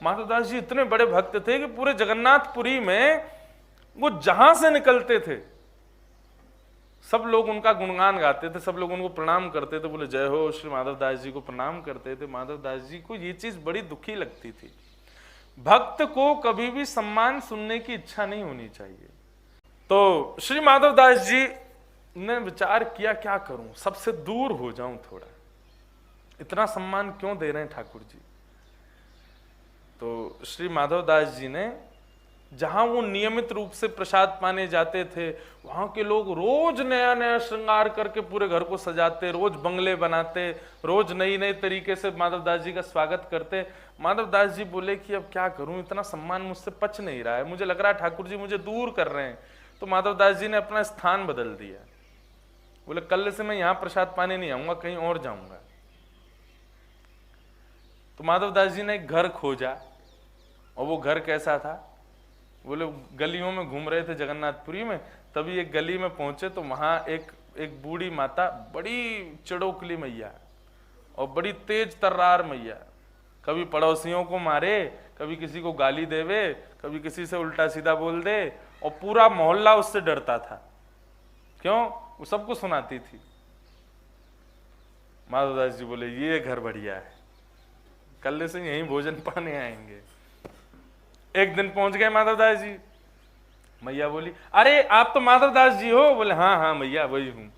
माधवदास जी इतने बड़े भक्त थे कि पूरे जगन्नाथपुरी में वो जहां से निकलते थे सब लोग उनका गुणगान गाते थे, सब लोग उनको प्रणाम करते थे, बोले जय हो, श्री माधवदास जी को प्रणाम करते थे। माधवदास जी को ये चीज बड़ी दुखी लगती थी। भक्त को कभी भी सम्मान सुनने की इच्छा नहीं होनी चाहिए। तो श्री माधवदास जी ने विचार किया, क्या करूं, सबसे दूर हो जाऊं थोड़ा, इतना सम्मान क्यों दे रहे हैं ठाकुर जी। तो श्री माधवदास जी ने जहां वो नियमित रूप से प्रसाद पाने जाते थे, वहां के लोग रोज नया नया श्रृंगार करके पूरे घर को सजाते, रोज बंगले बनाते, रोज नई नई तरीके से माधवदास जी का स्वागत करते। माधवदास जी बोले कि अब क्या करूं, इतना सम्मान मुझसे पच नहीं रहा है, मुझे लग रहा है ठाकुर जी मुझे दूर कर रहे हैं। तो माधवदास जी ने अपना स्थान बदल दिया, बोले कल से मैं यहां प्रसाद पाने नहीं आऊंगा, कहीं और जाऊंगा। तो माधवदास जी ने एक घर खोजा, और वो घर कैसा था, बोले गलियों में घूम रहे थे जगन्नाथपुरी में, तभी एक गली में पहुंचे तो वहां एक बूढ़ी माता, बड़ी चिड़ोकली मैया और बड़ी तेज तर्रार मैया, कभी पड़ोसियों को मारे, कभी किसी को गाली देवे, कभी किसी से उल्टा सीधा बोल दे, और पूरा मोहल्ला उससे डरता था। क्यों? वो सबको सुनाती थी। माधवदास जी बोले ये घर बढ़िया है, कल से यहीं भोजन पाने आएंगे। एक दिन पहुंच गए माधवदास जी, मैया बोली अरे आप तो माधवदास जी हो? बोले हाँ हाँ मैया वही हूँ,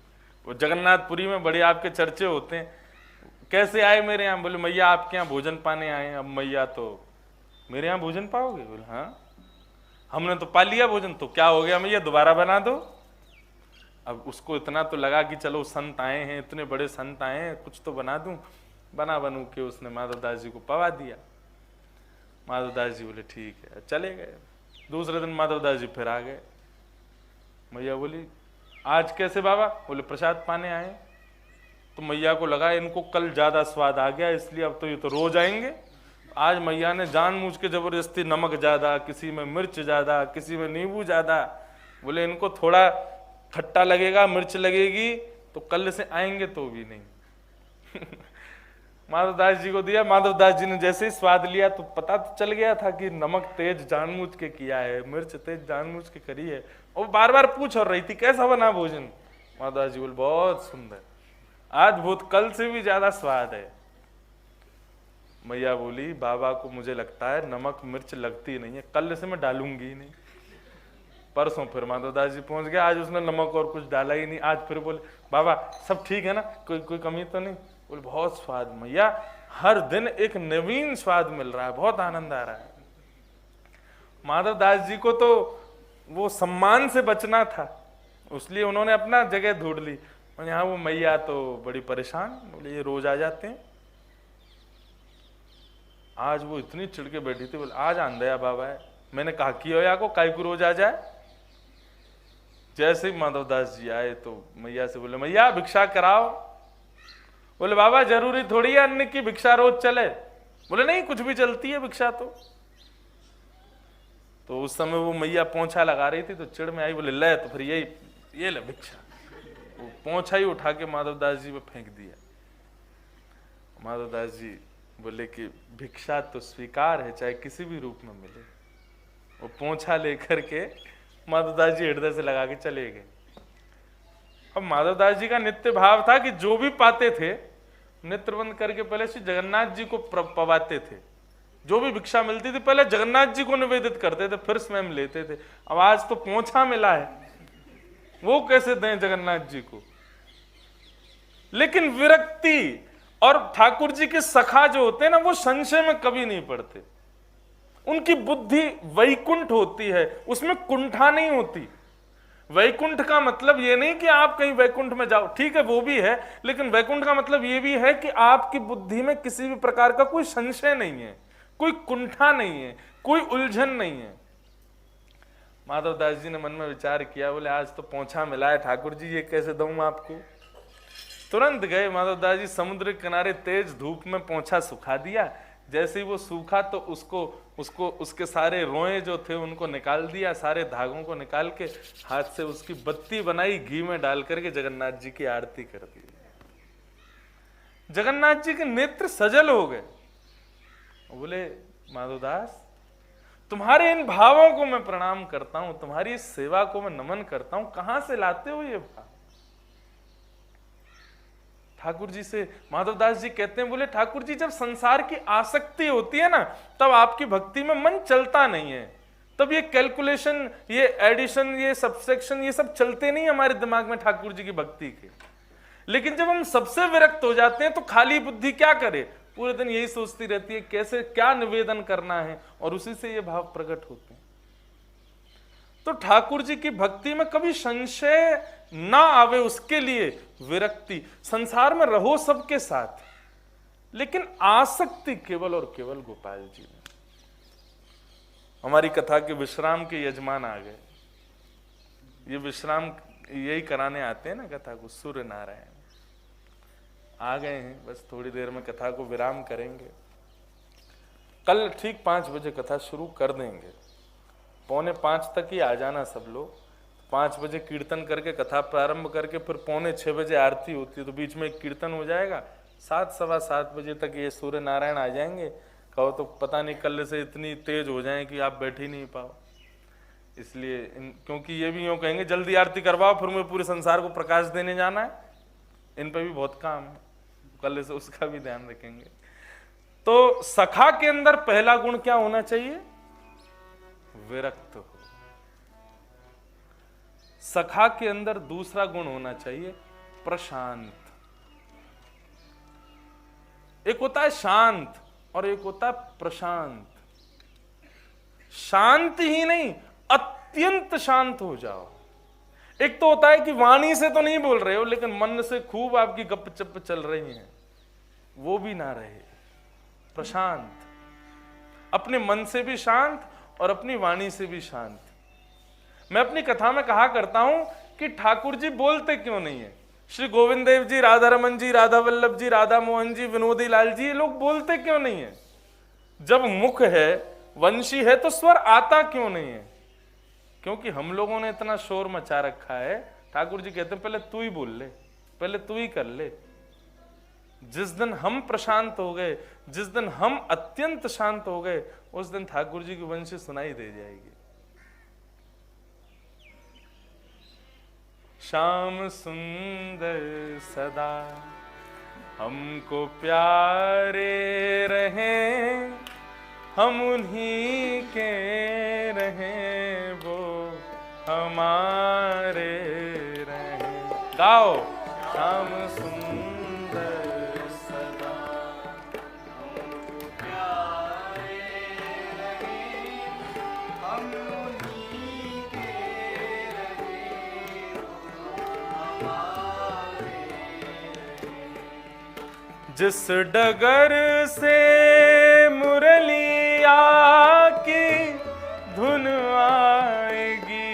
वो जगन्नाथपुरी में बड़े आपके चर्चे होते हैं, कैसे आए मेरे यहाँ? बोले मैया आपके यहाँ भोजन पाने आए। अब मैया तो मेरे यहाँ भोजन पाओगे? बोले हाँ, हमने तो पा लिया भोजन, तो क्या हो गया मैया, दोबारा बना दो। अब उसको इतना तो लगा कि चलो संत आए हैं, इतने बड़े संत आए हैं, कुछ तो बना दूं। बनू के उसने माधवदास जी को पवा दिया। माधवदास जी बोले ठीक है, चले गए। दूसरे दिन माधवदास जी फिर आ गए। मैया बोली आज कैसे बाबा? बोले प्रसाद पाने आए। तो मैया को लगा इनको कल ज्यादा स्वाद आ गया, इसलिए अब तो ये तो रोज आएंगे। आज मैया ने जानबूझ के जबरदस्ती नमक ज्यादा, किसी में मिर्च ज्यादा, किसी में नींबू ज्यादा, बोले इनको थोड़ा खट्टा लगेगा, मिर्च लगेगी, तो कल से आएंगे तो भी नहीं। माधवदास जी को दिया। माधवदास जी ने जैसे ही स्वाद लिया तो पता तो चल गया था कि नमक तेज जानबूझ के किया है, मिर्च तेज जानबूझ के करी है। और बार बार पूछ और रही थी कैसा बना भोजन। माधवदास जी बोले बहुत सुंदर, आज बहुत कल से भी ज्यादा स्वाद है। मैया बोली बाबा को मुझे लगता है नमक मिर्च लगती नहीं है, कल से मैं डालूंगी ही नहीं। परसों फिर माधवदास जी पहुंच गए, आज उसने नमक और कुछ डाला ही नहीं। आज फिर बोले बाबा सब ठीक है ना, कोई कमी तो नहीं? बोले बहुत स्वाद मैया, हर दिन एक नवीन स्वाद मिल रहा है, बहुत आनंद आ रहा है। माधवदास जी को तो वो सम्मान से बचना था, इसलिए उन्होंने अपना जगह ढूंढ ली। और यहाँ वो मैया तो बड़ी परेशान, बोले ये रोज आ जाते हैं। आज वो इतनी चिढ़ के बैठी थी, बोले आज आंधया बाबा है, मैंने कहा कि या को काय को रोज आ जाए। जैसे ही माधवदास जी आए तो मैया से बोले मैया भिक्षा कराओ। बोले बाबा जरूरी थोड़ी है अन्न की भिक्षा रोज चले। बोले नहीं कुछ भी चलती है भिक्षा तो उस समय वो मैया पोंछा लगा रही थी तो चिड़ में आई, बोले ले तो फिर ये ले भिक्षा। वो पोंछा ही उठा के माधवदास जी पे फेंक दिया। माधवदास जी बोले कि भिक्षा तो स्वीकार है, चाहे किसी भी रूप में मिले। वो पोंछा लेकर के माधवदास जी हृदय से लगा के चले गए। अब माधवदास जी का नित्य भाव था कि जो भी पाते थे नेत्र बंद करके पहले श्री जगन्नाथ जी को पवाते थे। जो भी भिक्षा मिलती थी पहले जगन्नाथ जी को निवेदित करते थे, फिर स्वयं लेते थे। अब आज तो पोंछा मिला है, वो कैसे दें जगन्नाथ जी को? लेकिन विरक्ति और ठाकुर जी के सखा जो होते हैं ना, वो संशय में कभी नहीं पड़ते। उनकी बुद्धि वैकुंठ होती है, उसमें कुंठा नहीं होती। वैकुंठ का मतलब ये नहीं कि आप कहीं वैकुंठ में जाओ, ठीक है वो भी है, लेकिन वैकुंठ का मतलब ये भी है कि आपकी बुद्धि में किसी भी प्रकार का कोई संशय नहीं है, कोई कुंठा नहीं है, कोई उलझन नहीं है। माधवदास जी ने मन में विचार किया, बोले आज तो पोंछा मिला है ठाकुर जी, ये कैसे दूं आपको? तुरंत गए माधवदास जी समुद्र के किनारे, तेज धूप में पोंछा सुखा दिया। जैसे ही वो सूखा तो उसको उसके सारे रोए जो थे उनको निकाल दिया, सारे धागों को निकाल के हाथ से उसकी बत्ती बनाई, घी में डाल करके जगन्नाथ जी की आरती कर दी। जगन्नाथ जी के नेत्र सजल हो गए। बोले माधवदास तुम्हारे इन भावों को मैं प्रणाम करता हूं, तुम्हारी इस सेवा को मैं नमन करता हूं, कहां से लाते हो ये भाव? ठाकुर जी से माधवदास जी कहते हैं, बोले ठाकुर जी जब संसार की आसक्ति होती है ना, तब आपकी भक्ति में मन चलता नहीं है, तब ये कैलकुलेशन, ये एडिशन, ये सबसेक्शन, ये सब चलते नहीं हमारे दिमाग में ठाकुर जी की भक्ति के। लेकिन जब हम सबसे विरक्त हो जाते हैं तो खाली बुद्धि क्या करे, पूरे दिन यही सोचती रहती है कैसे क्या निवेदन करना है, और उसी से ये भाव प्रकट होते हैं। तो ठाकुर जी की भक्ति में कभी संशय ना आवे, उसके लिए विरक्ति। संसार में रहो सबके साथ, लेकिन आसक्ति केवल और केवल गोपाल जी में। हमारी कथा के विश्राम के यजमान आ गए, ये विश्राम यही कराने आते हैं ना कथा को, सूर्य नारायण आ गए हैं, बस थोड़ी देर में कथा को विराम करेंगे। कल ठीक 5 बजे कथा शुरू कर देंगे, 4:45 तक ही आ जाना सब लोग। 5 बजे कीर्तन करके कथा प्रारंभ करके फिर 5:45 बजे आरती होती है, तो बीच में एक कीर्तन हो जाएगा। 7, सवा 7 बजे तक ये सूर्य नारायण आ जाएंगे। कहो तो पता नहीं कल से इतनी तेज हो जाए कि आप बैठ ही नहीं पाओ, इसलिए क्योंकि ये भी यूँ कहेंगे जल्दी आरती करवाओ, फिर मुझे पूरे संसार को प्रकाश देने जाना है, इन पे भी बहुत काम है, कल से उसका भी ध्यान रखेंगे। तो सखा के अंदर पहला गुण क्या होना चाहिए? विरक्त हो। सखा के अंदर दूसरा गुण होना चाहिए प्रशांत। एक होता है शांत और एक होता है प्रशांत। शांत ही नहीं, अत्यंत शांत हो जाओ। एक तो होता है कि वाणी से तो नहीं बोल रहे हो, लेकिन मन से खूब आपकी गपचप चल रही है, वो भी ना रहे। प्रशांत, अपने मन से भी शांत और अपनी वाणी से भी शांत। मैं अपनी कथा में कहा करता हूं कि ठाकुर जी बोलते क्यों नहीं है? श्री गोविंद देव जी, राधा रमन जी, राधा वल्लभ जी, राधा मोहन जी, विनोदी लाल जी, ये लोग बोलते क्यों नहीं है? जब मुख है, वंशी है, तो स्वर आता क्यों नहीं है? क्योंकि हम लोगों ने इतना शोर मचा रखा है। ठाकुर जी कहते हैं पहले तू ही बोल ले, पहले तू ही कर ले। जिस दिन हम प्रशांत हो गए, जिस दिन हम अत्यंत शांत हो गए, उस दिन ठाकुर जी की वंशी सुनाई दे जाएगी। श्याम सुंदर सदा हमको प्यारे रहें, हम उन्हीं के रहें, वो हमारे रहें। गाओ, श्याम सुंदर सदा हमको प्यारे रहें, हम उन्हीं के रहें, वो हमारे रहें। जिस डगर से मुरलिया की धुन आएगी,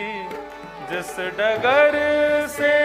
जिस डगर से